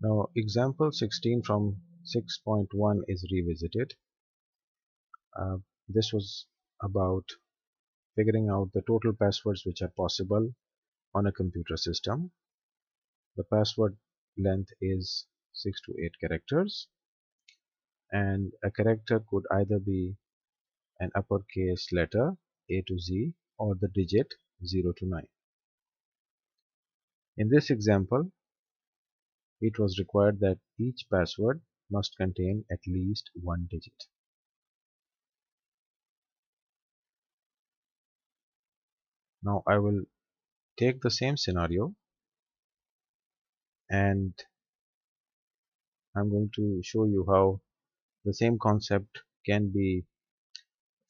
Now example 16 from 6.1 is revisited. Uh, this was about figuring out the total passwords which are possible on a computer system. The password length is 6 to 8 characters, and a character could either be an uppercase letter A to Z or the digit 0 to 9. In this example, it was required that each password must contain at least one digit. Now I will take the same scenario and I'm going to show you how the same concept can be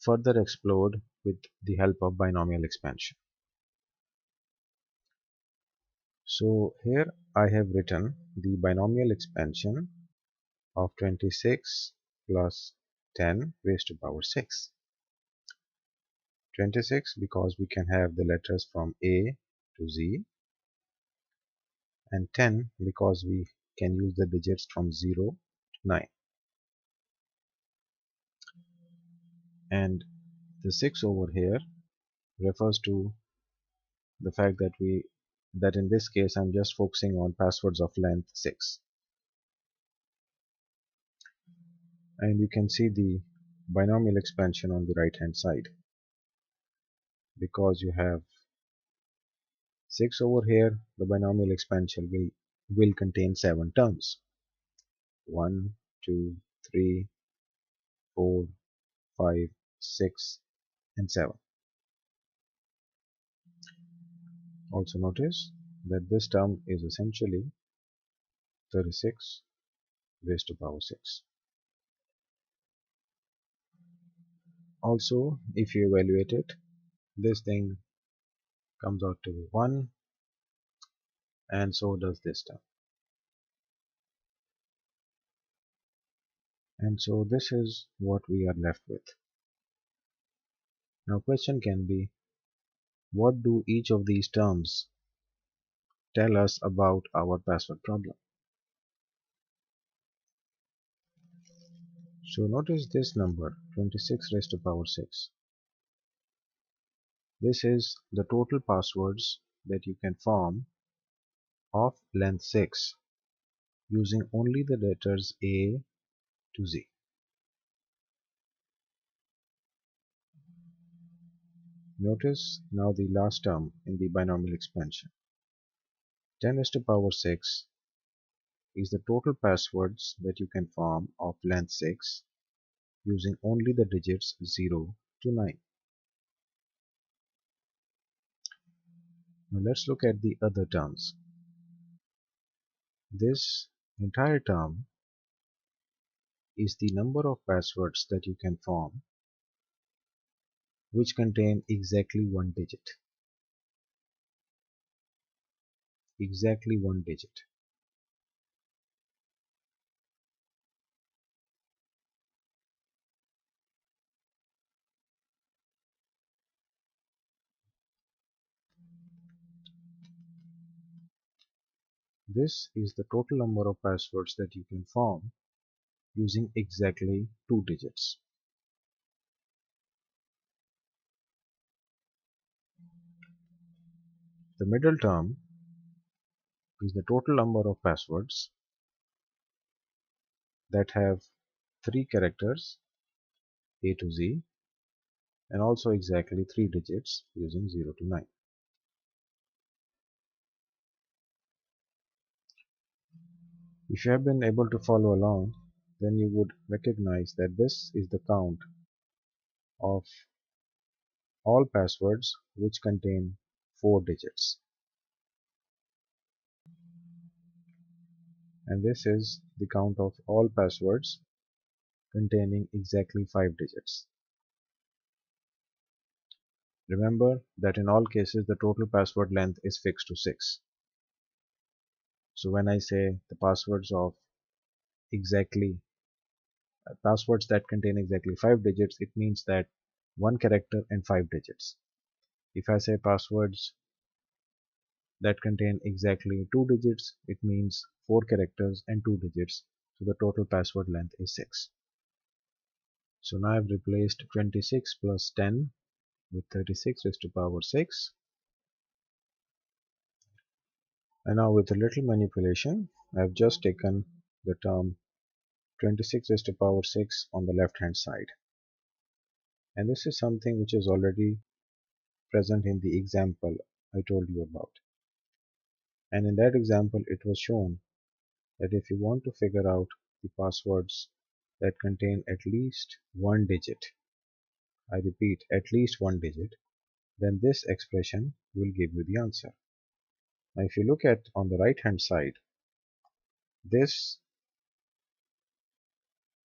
further explored with the help of binomial expansion. So here I have written the binomial expansion of 26 plus 10 raised to power 6. 26 because we can have the letters from A to Z, and 10 because we can use the digits from 0 to 9. And the 6 over here refers to the fact that in this case I'm just focusing on passwords of length 6. And you can see the binomial expansion on the right hand side, because you have 6 over here. The binomial expansion will contain 7 terms: 1, 2, 3, 4, 5, 6 and 7. Also notice that this term is essentially 36 raised to power 6. Also, if you evaluate it, this thing comes out to be 1, and so does this term. And so this is what we are left with. Now question can be, what do each of these terms tell us about our password problem? So notice this number 26 raised to power 6. This is the total passwords that you can form of length 6 using only the letters A to Z. Notice now the last term in the binomial expansion. 10 raised to power 6 is the total passwords that you can form of length 6 using only the digits 0 to 9. Now let's look at the other terms. This entire term is the number of passwords that you can form which contain exactly one digit. Exactly one digit. This is the total number of passwords that you can form using exactly two digits. The middle term is the total number of passwords that have 3 characters A to Z and also exactly 3 digits using 0 to 9. If you have been able to follow along, then you would recognize that this is the count of all passwords which contain 4 digits, and this is the count of all passwords containing exactly 5 digits. Remember that in all cases the total password length is fixed to 6. So when I say the passwords of exactly passwords that contain exactly 5 digits, it means that one character and 5 digits. If I say passwords that contain exactly 2 digits, it means 4 characters and 2 digits. So the total password length is 6. So now I've replaced 26 plus 10 with 36 raised to power 6. And now with a little manipulation, I've just taken the term 26 raised to power 6 on the left hand side. And this is something which is already present in the example I told you about. And in that example, it was shown that if you want to figure out the passwords that contain at least one digit, I repeat, at least one digit, then this expression will give you the answer. Now, if you look at on the right hand side, this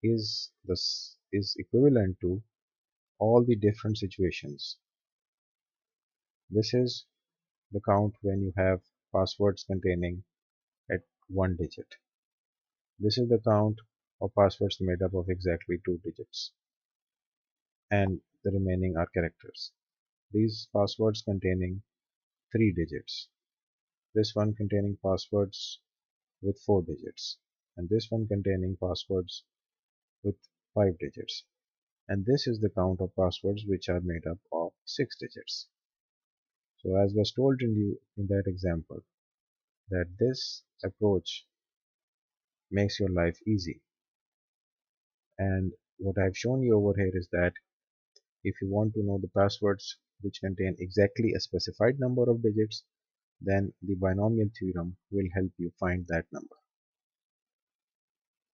is equivalent to all the different situations. This is the count when you have passwords containing at one digit. This is the count of passwords made up of exactly 2 digits, and the remaining are characters. These passwords containing 3 digits. This one containing passwords with 4 digits, and this one containing passwords with 5 digits. And this is the count of passwords which are made up of 6 digits. So as was told in that example, that this approach makes your life easy. And what I've shown you over here is that if you want to know the passwords which contain exactly a specified number of digits, then the binomial theorem will help you find that number.